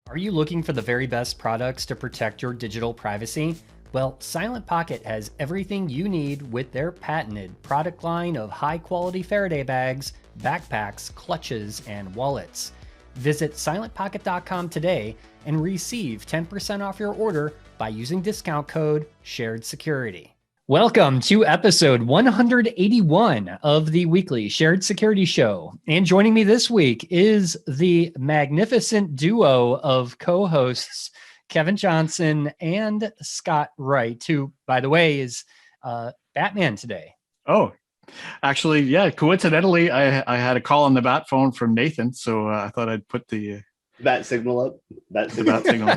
Are you looking for the very best products to protect your digital privacy? Well, Silent Pocket has everything you need with their patented product line of high-quality Faraday bags, backpacks, clutches, and wallets. Visit silentpocket.com today and receive 10% off your order by using discount code SHAREDSECURITY. Welcome to episode 181 of the weekly Shared Security Show. And joining me this week is the magnificent duo of co-hosts, Kevin Johnson and Scott Wright, who, by the way, is Batman today. Oh, actually, yeah. Coincidentally, I had a call on the bat phone from Nathan, so I thought I'd put the bat signal up. Bat signal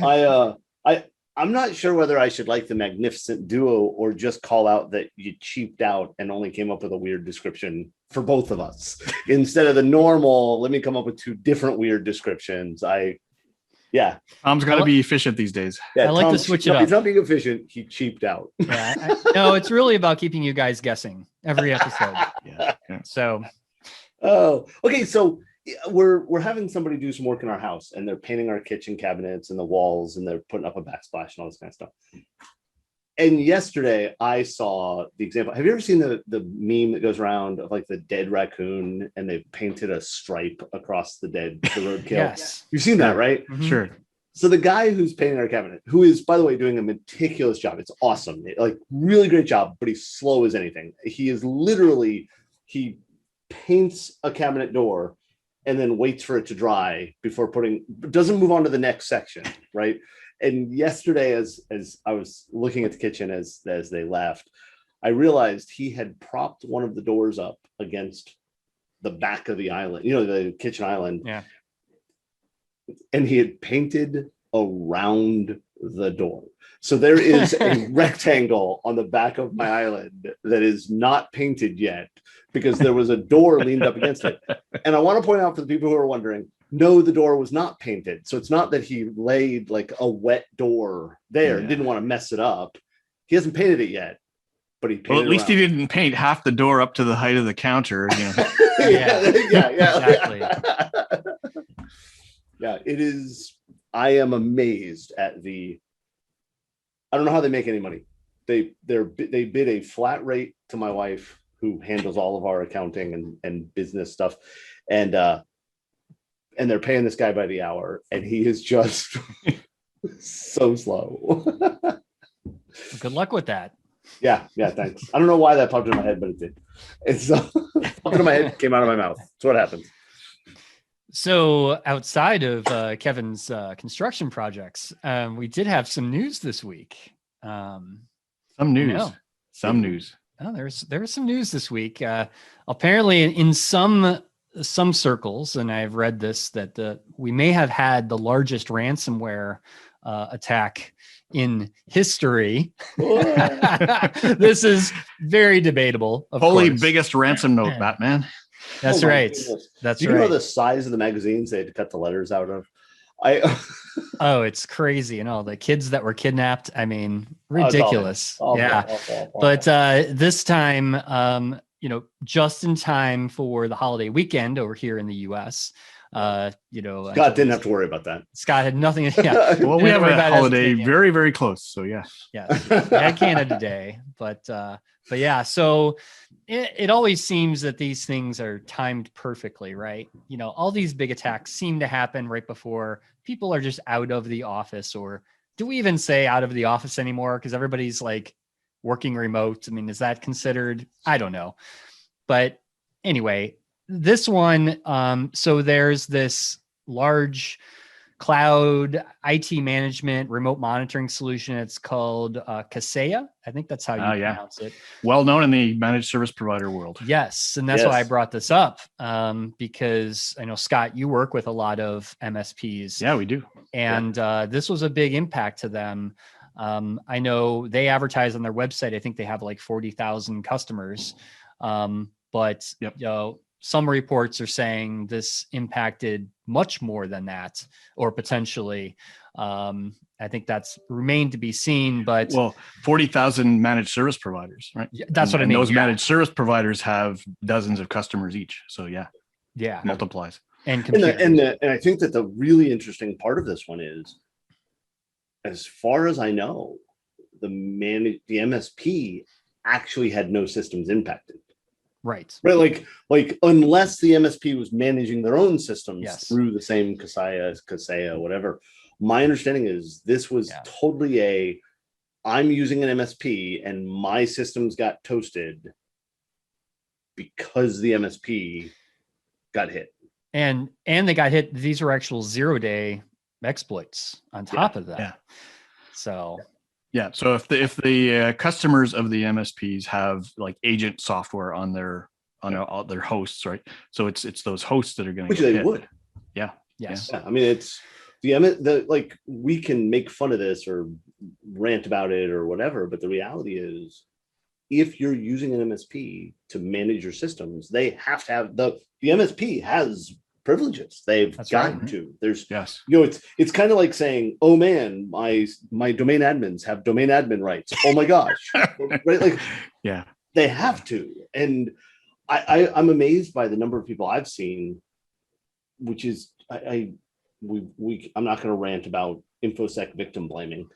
up. I'm not sure whether I should like the magnificent duo or just call out that you cheaped out and only came up with a weird description for both of us instead of the normal. Let me come up with two different weird descriptions. Tom's got to be efficient these days. Yeah, I like to switch it up. He's not being efficient. He cheaped out. Yeah, no, it's really about keeping you guys guessing every episode. Yeah. So, okay. So we're having somebody do some work in our house, and they're painting our kitchen cabinets and the walls, and they're putting up a backsplash and all this kind of stuff. And yesterday I saw the example. Have you ever seen the meme that goes around of like the dead raccoon and they've painted a stripe across the roadkill? Yes. You've seen that, right? Mm-hmm. Sure. So the guy who's painting our cabinet, who is, by the way, doing a meticulous job. It's awesome. Like really great job, but he's slow as anything. He paints a cabinet door and then waits for it to dry before doesn't move on to the next section, right? And yesterday, as I was looking at the kitchen as they left, I realized he had propped one of the doors up against the back of the island, the kitchen island. Yeah. And he had painted around the door. So there is a rectangle on the back of my island that is not painted yet because there was a door leaned up against it. And I want to point out for the people who are wondering, no, the door was not painted. So it's not that he laid like a wet door there and didn't want to mess it up. He hasn't painted it yet, but he painted Well, at least around. he didn't paint half the door up to the height of the counter. Yeah, exactly. Yeah, it is. I am amazed at I don't know how they make any money. They bid a flat rate to my wife, who handles all of our accounting and business stuff, and they're paying this guy by the hour, and he is just so slow. Good luck with that. Yeah, thanks. I don't know why that popped in my head, but it did. It's popped in my head, came out of my mouth. That's what happens. So outside of Kevin's construction projects, we did have some news this week. Some news. Oh, there was some news this week. Apparently, in some circles, and I've read this, that we may have had the largest ransomware attack in history. This is very debatable. Holy course. Biggest ransom note, Batman. That's right. Goodness. That's Do right. you know the size of the magazines they had to cut the letters out of? Oh, it's crazy. The kids that were kidnapped. I mean, ridiculous. Awful. But this time, just in time for the holiday weekend over here in the US, Scott didn't have to worry about that. Scott had nothing. Yeah. Well, we have a holiday very, very close. So yeah. Yeah. We had Canada Day, but yeah. So it always seems that these things are timed perfectly, right? All these big attacks seem to happen right before people are just out of the office, or do we even say out of the office anymore? Because everybody's like working remote. I mean, is that considered? I don't know. But anyway, this one, so there's this large cloud IT management remote monitoring solution. It's called Kaseya. I think that's how you pronounce it. Well known in the managed service provider world. Yes. And that's why I brought this up, because I know, Scott, you work with a lot of MSPs. Yeah, we do. And this was a big impact to them. I know they advertise on their website. I think they have like 40,000 customers. But some reports are saying this impacted much more than that, or potentially. I think that's remained to be seen, but 40,000 managed service providers, right? That's what I mean. Those managed service providers have dozens of customers each. So yeah, Yeah. multiplies. And computers. And I think that the really interesting part of this one is, as far as I know, the MSP actually had no systems impacted. Right. Like unless the MSP was managing their own systems Yes. through the same Kaseya, whatever. My understanding is this was totally I'm using an MSP and my systems got toasted because the MSP got hit. And they got hit. These were actual 0-day exploits on top of that. Yeah. So yeah. So if the customers of the MSPs have like agent software on their hosts, right? So it's those hosts that are going to Which get they hit. would. Yeah. Yes. Yeah. I mean, it's like we can make fun of this or rant about it or whatever, but the reality is, if you're using an MSP to manage your systems, they have to have the MSP has privileges. They've got to. There's it's kind of like saying, oh man, my domain admins have domain admin rights. Oh my gosh. Right? Like they have to. And I'm amazed by the number of people I've seen, which is I'm not going to rant about InfoSec victim blaming,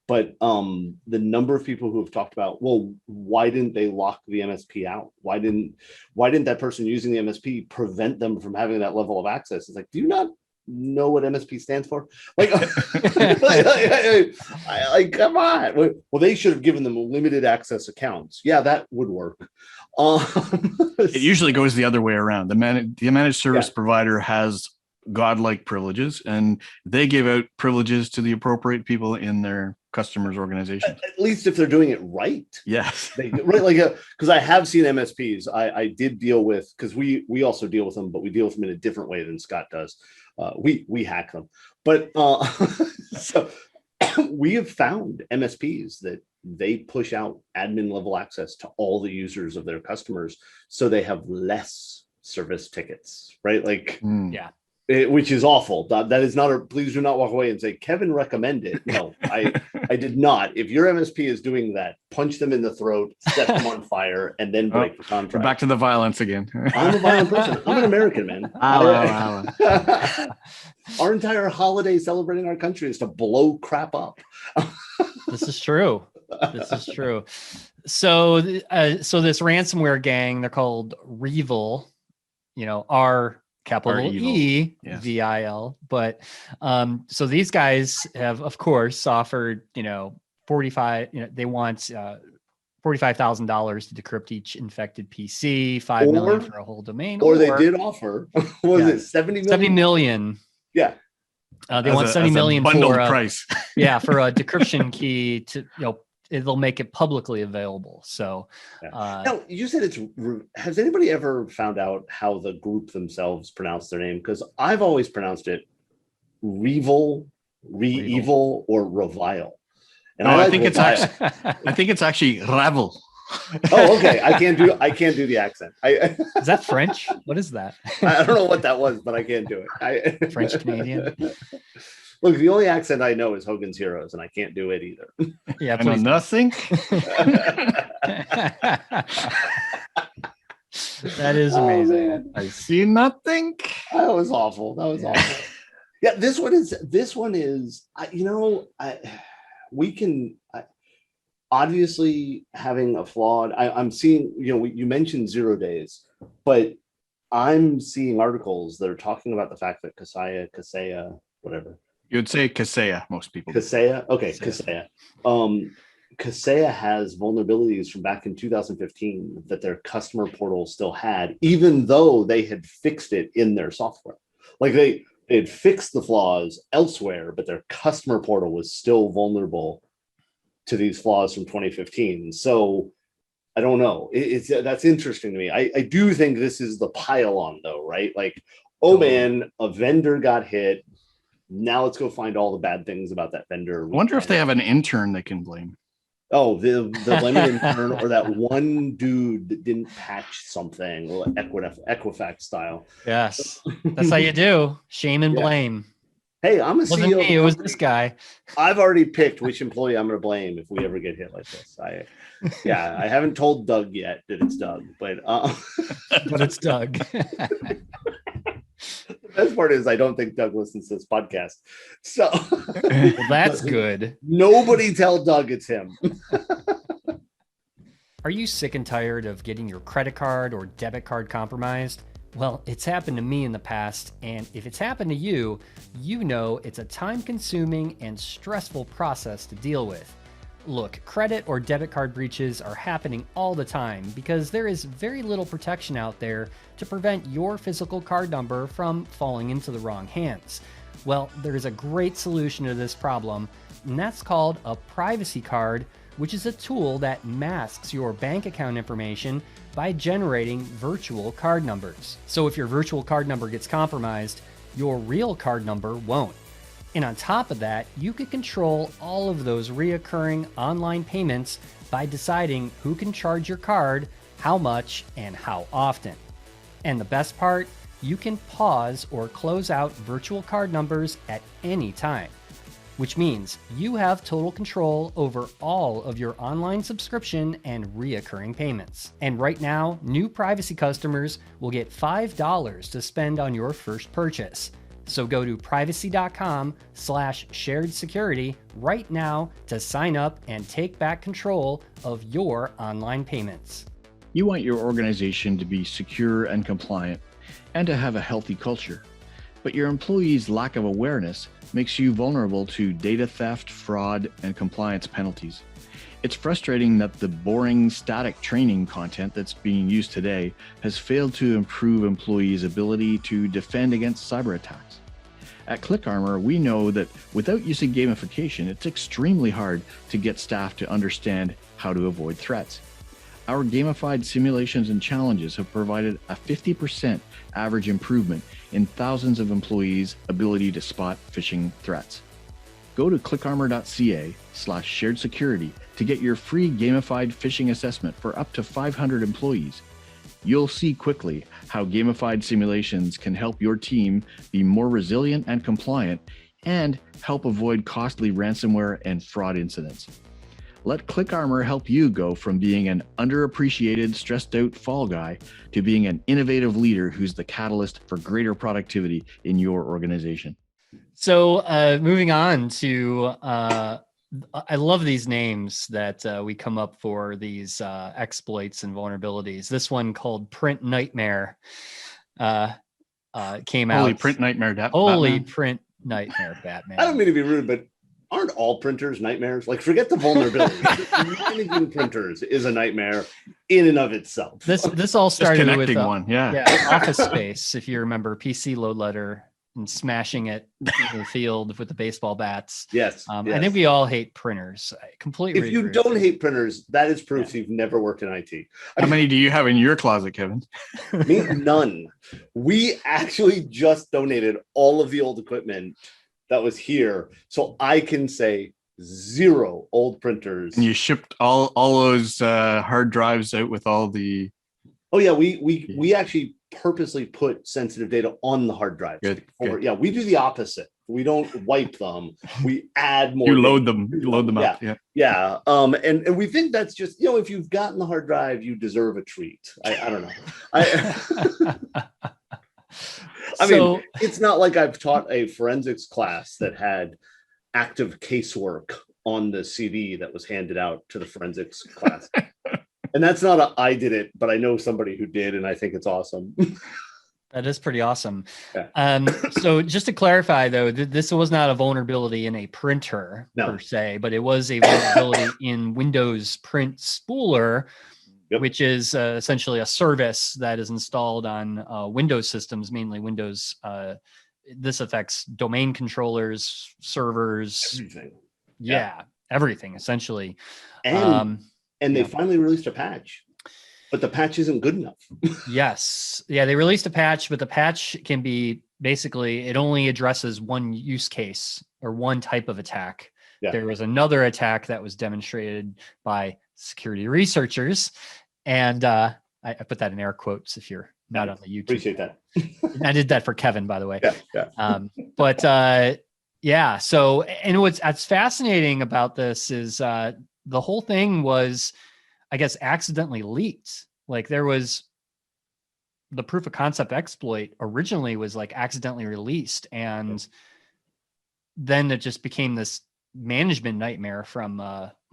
but the number of people who have talked about, well, why didn't they lock the MSP out? Why didn't that person using the MSP prevent them from having that level of access? It's like, do you not know what MSP stands for? Like, come on. Well, they should have given them limited access accounts. Yeah, that would work. It usually goes the other way around. The managed service provider has godlike privileges, and they give out privileges to the appropriate people in their customers' organizations. At least if they're doing it right. Yes. Right. Like, because I have seen MSPs. I did deal with, because we also deal with them, but we deal with them in a different way than Scott does. We hack them. But so we have found MSPs that they push out admin level access to all the users of their customers, so they have less service tickets, right? Like, which is awful. That is not please do not walk away and say Kevin recommended. No, I did not. If your MSP is doing that, punch them in the throat, set them on fire, and then break the contract. Back to the violence again. I'm a violent person. I'm an American, man. Our entire holiday celebrating our country is to blow crap up. This is true. This is true. So this ransomware gang, they're called REvil. R capital EVIL. But so these guys have, of course, offered, they want $45,000 to decrypt each infected PC, $5 million for a whole domain. Or they did offer, what was it, 70 million? 70 million. Yeah. They want 70 million bundled price. For a decryption key to, it'll make it publicly available. So now you said has anybody ever found out how the group themselves pronounce their name? Because I've always pronounced it REvil, or REvil. And I think it's actually REvil. Oh, okay. I can't do the accent. Is that French? What is that? I don't know what that was, but I can't do it. French Canadian. Look, the only accent I know is Hogan's Heroes, and I can't do it either. Yeah, I know nothing. That is amazing. I see nothing. That was awful. Yeah, this one is. We can obviously having a flawed. I'm seeing. You mentioned 0 days, but I'm seeing articles that are talking about the fact that Kaseya, whatever. You'd say Kaseya, most people. Kaseya? Okay, Kaseya. Kaseya has vulnerabilities from back in 2015 that their customer portal still had, even though they had fixed it in their software. Like they had fixed the flaws elsewhere, but their customer portal was still vulnerable to these flaws from 2015. So I don't know. That's interesting to me. I do think this is the pile on, though, right? Like, oh man, a vendor got hit. Now let's go find all the bad things about that vendor. I wonder if they have an intern they can blame. Oh, the blaming intern, or that one dude that didn't patch something, Equifax style. Yes, that's how you do. Shame and blame. Hey, I'm a Wasn't CEO. Me, it was this guy. I've already picked which employee I'm going to blame if we ever get hit like this. I haven't told Doug yet that it's Doug, but but it's Doug. best part is I don't think Doug listens to this podcast. So Well, that's good. Nobody tell Doug it's him. Are you sick and tired of getting your credit card or debit card compromised? Well, it's happened to me in the past, and if it's happened to you, you know it's a time-consuming and stressful process to deal with. Look, credit or debit card breaches are happening all the time because there is very little protection out there to prevent your physical card number from falling into the wrong hands. Well, there is a great solution to this problem, and that's called a privacy card, which is a tool that masks your bank account information by generating virtual card numbers. So if your virtual card number gets compromised, your real card number won't. And on top of that, you can control all of those reoccurring online payments by deciding who can charge your card, how much, and how often. And the best part, you can pause or close out virtual card numbers at any time, which means you have total control over all of your online subscription and reoccurring payments. And right now, new privacy customers will get $5 to spend on your first purchase. So go to privacy.com/shared security right now to sign up and take back control of your online payments. You want your organization to be secure and compliant and to have a healthy culture, but your employees' lack of awareness makes you vulnerable to data theft, fraud, and compliance penalties. It's frustrating that the boring, static training content that's being used today has failed to improve employees' ability to defend against cyber attacks. At ClickArmor, we know that without using gamification, it's extremely hard to get staff to understand how to avoid threats. Our gamified simulations and challenges have provided a 50% average improvement in thousands of employees' ability to spot phishing threats. Go to clickarmor.ca/shared security to get your free gamified phishing assessment for up to 500 employees. You'll see quickly how gamified simulations can help your team be more resilient and compliant and help avoid costly ransomware and fraud incidents. Let ClickArmor help you go from being an underappreciated, stressed out fall guy to being an innovative leader who's the catalyst for greater productivity in your organization. So moving on to, I love these names that we come up for these exploits and vulnerabilities. This one called PrintNightmare came out. Holy PrintNightmare. Holy Batman. PrintNightmare Batman. I don't mean to be rude, but aren't all printers nightmares? Like, forget the vulnerability. Managing printers is a nightmare in and of itself. This all started with one. Yeah. Office Space, if you remember PC load letter and smashing it in the field with the baseball bats. Yes, I think we all hate printers. I completely If you agree. don't hate printers, that is proof you've never worked in IT. How many do you have in your closet, Kevin? Me, none. We actually just donated all of the old equipment that was here, so I can say 0 old printers. And you shipped all those hard drives out with all the. Oh yeah, we actually purposely put sensitive data on the hard drives. Good. Yeah, we do the opposite. We don't wipe them. We add more. You load them. You load them up. Yeah. And we think that's just, if you've gotten the hard drive, you deserve a treat. I don't know. I mean, it's not like I've taught a forensics class that had active casework on the CD that was handed out to the forensics class. And that's not I did it, but I know somebody who did, and I think it's awesome. That is pretty awesome. Yeah. So just to clarify, though, this was not a vulnerability in a printer per se, but it was a vulnerability in Windows Print Spooler, which is essentially a service that is installed on Windows systems, mainly Windows. This affects domain controllers, servers, Everything. Everything essentially. And they finally released a patch, but the patch isn't good enough. Yes. Yeah, they released a patch, but the patch can be basically, it only addresses one use case or one type of attack. Yeah. There was another attack that was demonstrated by security researchers. And I put that in air quotes if you're not on the YouTube. Appreciate that. I did that for Kevin, by the way. Yeah. So, and what's fascinating about this is the whole thing was, I guess, accidentally leaked. Like there was the proof of concept exploit originally was like accidentally released, and then it just became this management nightmare from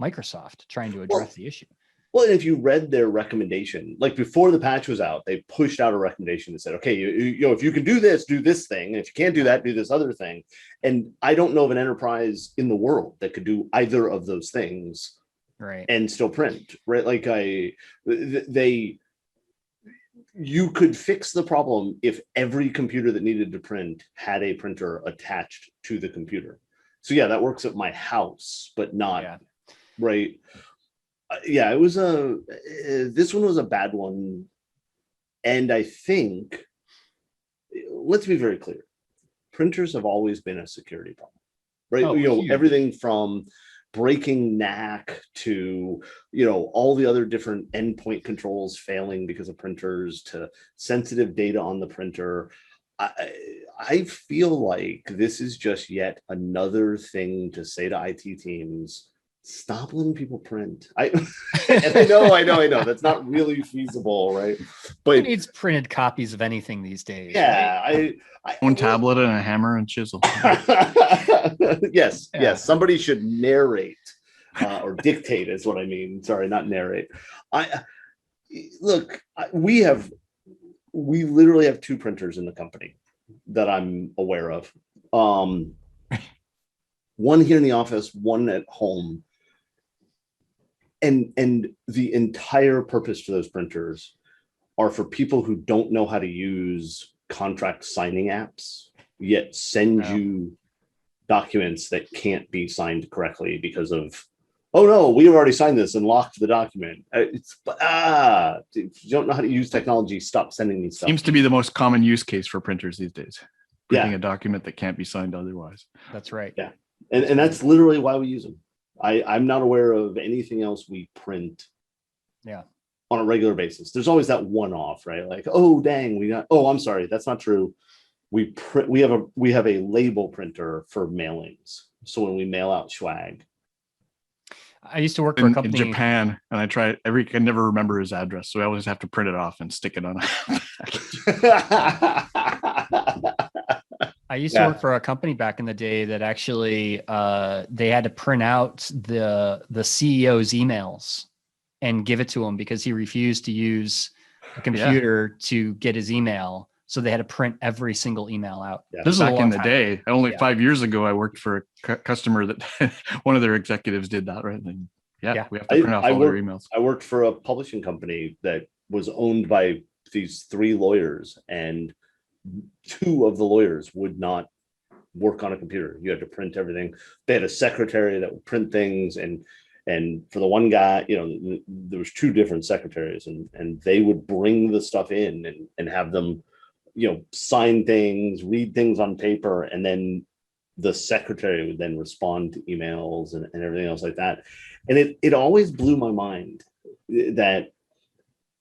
Microsoft trying to address the issue. Well, if you read their recommendation, like before the patch was out, they pushed out a recommendation that said, okay, you know, if you can do this, do this thing. And if you can't do that, do this other thing. And I don't know of an enterprise in the world that could do either of those things, right, and still print, right? Like you could fix the problem if every computer that needed to print had a printer attached to the computer. So yeah, that works at my house, but not right. Yeah, it was this one was a bad one. And I think, let's be very clear, printers have always been a security problem, right? Oh, you know, huge. everything from breaking NAC to, you know, all the other different endpoint controls failing because of printers, to sensitive data on the printer. I feel like this is just yet another thing to say to IT teams, stop letting people print. And I know that's not really feasible, right? But who needs printed copies of anything these days? yeah, right? One tablet and a hammer and chisel. Yes, somebody should narrate or dictate is what I mean. Sorry, not narrate. We literally have 2 printers in the company that I'm aware of. One here in the office, one at home. And the entire purpose for those printers are for people who don't know how to use contract signing apps, yet send you documents that can't be signed correctly because of, oh no, we've already signed this and locked the document. If you don't know how to use technology, stop sending me stuff. Seems to be the most common use case for printers these days. Printing a document that can't be signed otherwise. That's right. Yeah. And that's literally why we use them. I'm not aware of anything else we print on a regular basis. There's always that one-off, right? Like, oh dang, I'm sorry, that's not true. We have a label printer for mailings. So when we mail out swag. I used to work for a company in Japan, and I can never remember his address, so I always have to print it off and stick it on a I used to work for a company back in the day that actually they had to print out the CEO's emails and give it to him because he refused to use a computer to get his email. So they had to print every single email out. Yeah. This is back in the day. Only 5 years ago, I worked for a customer that one of their executives did that, right? And we have to print off all their emails. I worked for a publishing company that was owned by these 3 lawyers, and 2 of the lawyers would not work on a computer. You had to print everything. They had a secretary that would print things, and for the one guy, you know, there was 2 different secretaries, and they would bring the stuff in and have them, you know, sign things, read things on paper, and then the secretary would then respond to emails and everything else like that. And it always blew my mind that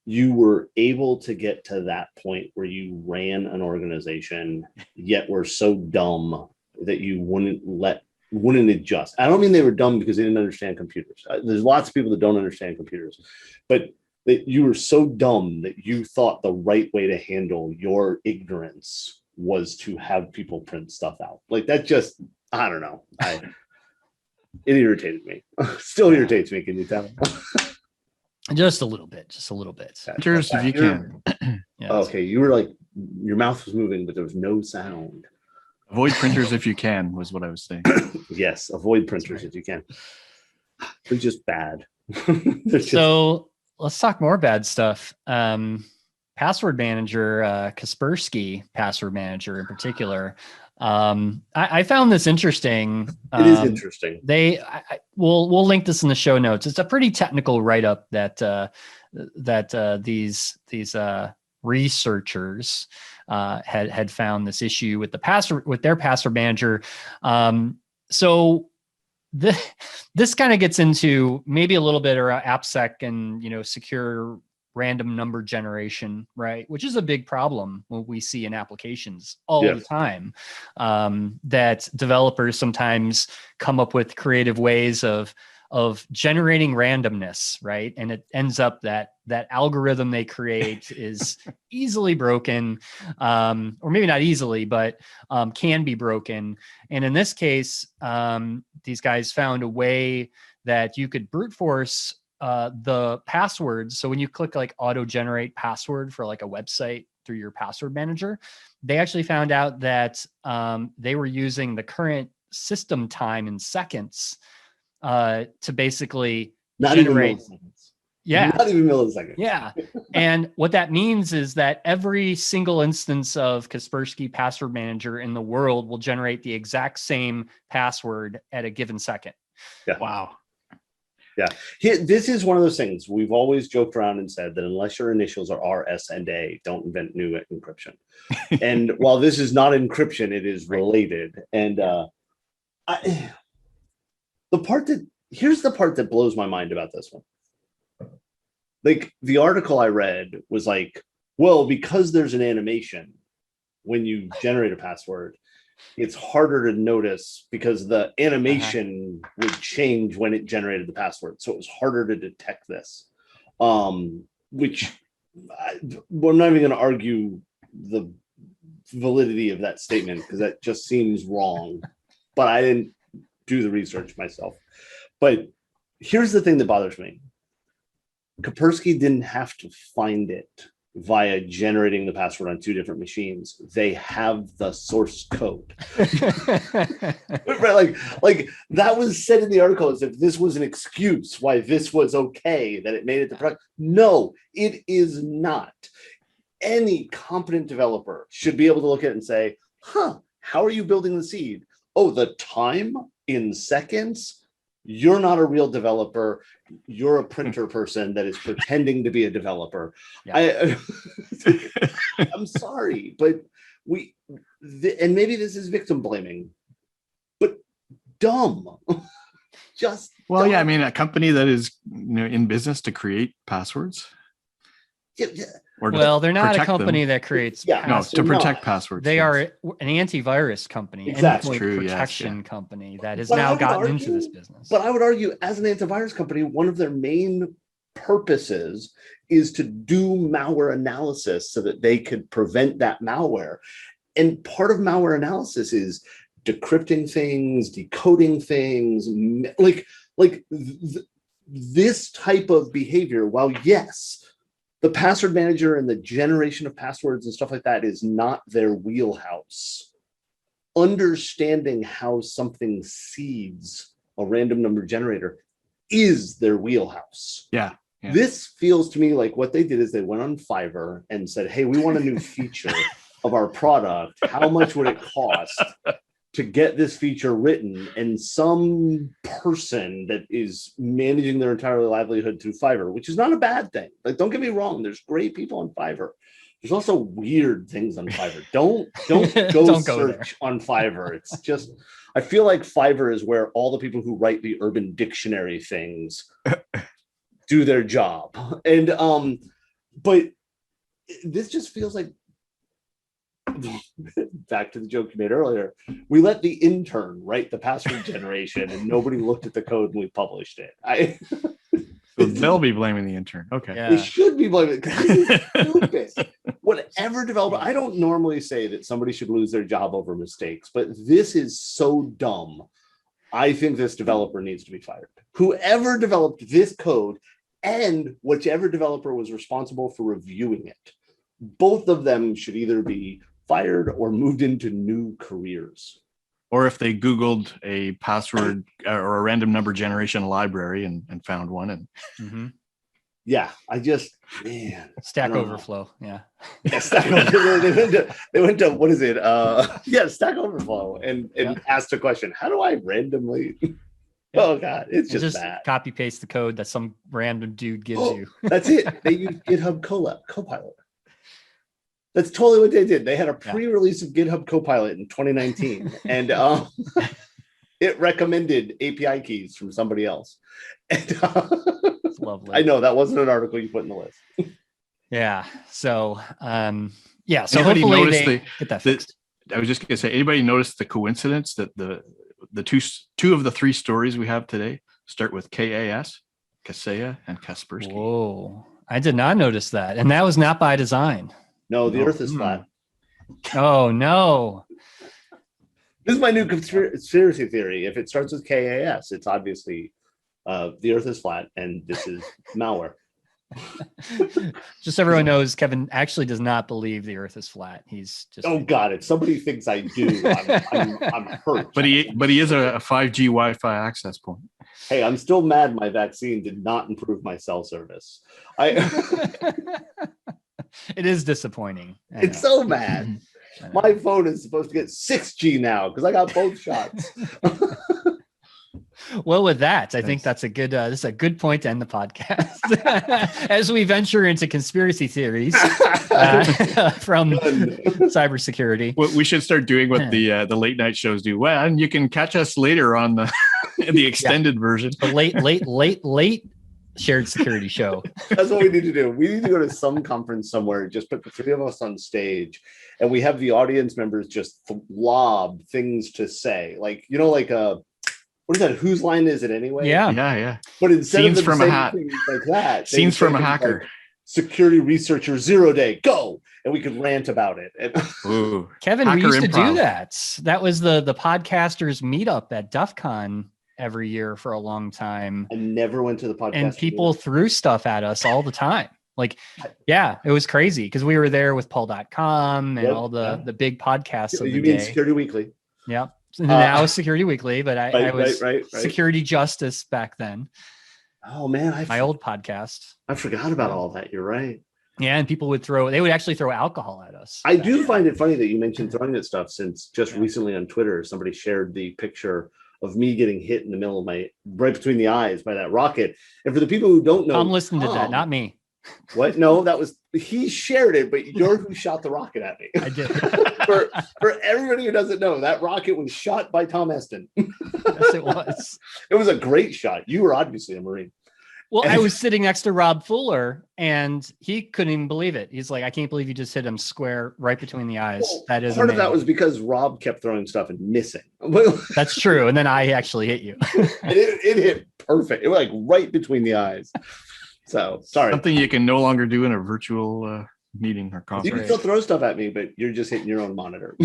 you were able to get to that point where you ran an organization, yet were so dumb that you wouldn't adjust. I don't mean they were dumb because they didn't understand computers. There's lots of people that don't understand computers, but that you were so dumb that you thought the right way to handle your ignorance was to have people print stuff out. Like that just, I don't know. It irritated me. Still irritates me. Can you tell? Just a little bit. Printers, if you can. Okay, you were like, your mouth was moving, but there was no sound. Avoid printers if you can, was what I was saying. Yes, avoid printers if you can. They're just bad. So let's talk more bad stuff. Password manager, Kaspersky password manager in particular. I found this interesting. It is interesting. We'll link this in the show notes. It's a pretty technical write-up that these researchers had found this issue with their password manager. So this kind of gets into maybe a little bit around AppSec and, you know, secure random number generation, right? Which is a big problem when we see in applications all the time, that developers sometimes come up with creative ways of of generating randomness, right? And it ends up that algorithm they create is easily broken, or maybe not easily, but can be broken. And in this case, these guys found a way that you could brute force the passwords. So when you click like auto generate password for like a website through your password manager, they actually found out that they were using the current system time in seconds to basically Not generate. even milliseconds. Yeah. Not even milliseconds. Yeah. And what that means is that every single instance of Kaspersky Password Manager in the world will generate the exact same password at a given second. Yeah. Wow. Yeah. This is one of those things we've always joked around and said that unless your initials are R, S, and A, don't invent new encryption. And while this is not encryption, it is related. And here's the part that blows my mind about this one. Like the article I read was like, well, because there's an animation when you generate a password, it's harder to notice because the animation would change when it generated the password. So it was harder to detect this, which we're not even going to argue the validity of that statement because that just seems wrong. But I didn't do the research myself. But here's the thing that bothers me. Kaspersky didn't have to find it via generating the password on two different machines. They have the source code. Right, like that was said in the article as if this was an excuse why this was okay, that it made it the product. No, it is not. Any competent developer should be able to look at it and say, how are you building the seed? Oh, the time in seconds? You're not a real developer. You're a printer person that is pretending to be a developer. Yeah. I'm sorry, but and maybe this is victim blaming, but dumb. Just well, dumb. Yeah. I mean, a company that is in business to create passwords. Yeah. Well, they're not a company that creates to protect passwords. They are an antivirus company, exactly. endpoint protection company that has now gotten into this business. But I would argue, as an antivirus company, one of their main purposes is to do malware analysis so that they could prevent that malware. And part of malware analysis is decrypting things, decoding things, this type of behavior. While yes, the password manager and the generation of passwords and stuff like that is not their wheelhouse. Understanding how something seeds a random number generator is their wheelhouse. Yeah. This feels to me like what they did is they went on Fiverr and said, hey, we want a new feature of our product. How much would it cost to get this feature written? And some person that is managing their entire livelihood through Fiverr, which is not a bad thing. Like, don't get me wrong. There's great people on Fiverr. There's also weird things on Fiverr. Don't go search on Fiverr. It's just, I feel like Fiverr is where all the people who write the Urban Dictionary things do their job. And but this just feels like, back to the joke you made earlier, we let the intern write the password generation and nobody looked at the code and we published it. So they'll be blaming the intern. Okay. They should be blaming it because this is stupid. Whatever developer, I don't normally say that somebody should lose their job over mistakes, but this is so dumb. I think this developer needs to be fired. Whoever developed this code and whichever developer was responsible for reviewing it, both of them should either be fired or moved into new careers. Or if they Googled a password or a random number generation library and found one. And yeah, I just, man. Stack Overflow. Yeah, Stack Overflow. They went to what is it? Stack Overflow and asked a question. How do I randomly? Oh God, it's just bad. Copy paste the code that some random dude gives you. That's it. They use GitHub Copilot. That's totally what they did. They had a pre-release of GitHub Copilot in 2019, and it recommended API keys from somebody else. And, it's lovely. I know that wasn't an article you put in the list. Yeah. So, So anybody hopefully they get that fixed. I was just going to say, anybody notice the coincidence that the two of the three stories we have today start with KAS, Kaseya, and Kaspersky. Whoa. I did not notice that. And that was not by design. No, the Earth is flat. Oh, no. This is my new conspiracy theory. If it starts with KAS, it's obviously the Earth is flat, and this is malware. Just so everyone knows, Kevin actually does not believe the Earth is flat. He's just God! If somebody thinks I do, I'm hurt. But he is a 5G Wi-Fi access point. Hey, I'm still mad my vaccine did not improve my cell service. It is disappointing. It's so mad. My phone is supposed to get 6G now because I got both shots. Well, with that, I think that's a good. This is a good point to end the podcast as we venture into conspiracy theories from cybersecurity. Well, we should start doing what the late night shows do. Well, and you can catch us later on the extended version. The late shared security show. That's what we need to do. We need to go to some conference somewhere, just put the three of us on stage, and we have the audience members just lob things to say, like what is that? Whose line is it anyway? Yeah. But instead Scenes of from a hat, like that, scenes from a hacker, like, security researcher 0 day, go, and we could rant about it. Ooh, Kevin, we used to do that. That was the podcasters meetup at DEF CON every year for a long time. I never went to the podcast, and people threw stuff at us all the time. Like, yeah, it was crazy because we were there with Paul.com and all the big podcasts of the day. Security Weekly? Yeah. Now Security Weekly, but I was right. Security Justice back then. Oh man, my old podcast. I forgot about all that. You're right. Yeah, and people would actually throw alcohol at us. I do find it funny that you mentioned throwing at stuff, since just recently on Twitter, somebody shared the picture of me getting hit in the middle of right between the eyes by that rocket. And for the people who don't know, Tom listened to that, not me. What? No, he shared it, but you're who shot the rocket at me. I did. for everybody who doesn't know, that rocket was shot by Tom Eston. Yes, it was. It was a great shot. You were obviously a Marine. Well, I was sitting next to Rob Fuller, and he couldn't even believe it. He's like, I can't believe you just hit him square right between the eyes. Well, that is part amazing. of that was because Rob kept throwing stuff and missing. That's true. And then I actually hit you. it hit perfect. It was like right between the eyes. So sorry. Something you can no longer do in a virtual meeting or conference. You can still throw stuff at me, but you're just hitting your own monitor.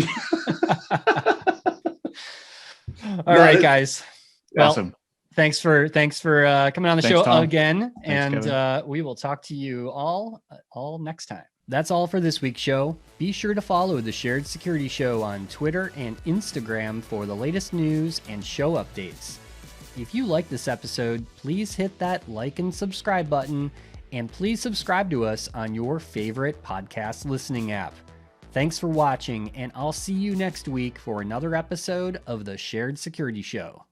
All right, guys. Well, awesome. Thanks for coming on the show Tom. again. Thanks, and we will talk to you all next time. That's all for this week's show. Be sure to follow the Shared Security Show on Twitter and Instagram for the latest news and show updates. If you like this episode, please hit that like and subscribe button, and please subscribe to us on your favorite podcast listening app. Thanks for watching, and I'll see you next week for another episode of the Shared Security Show.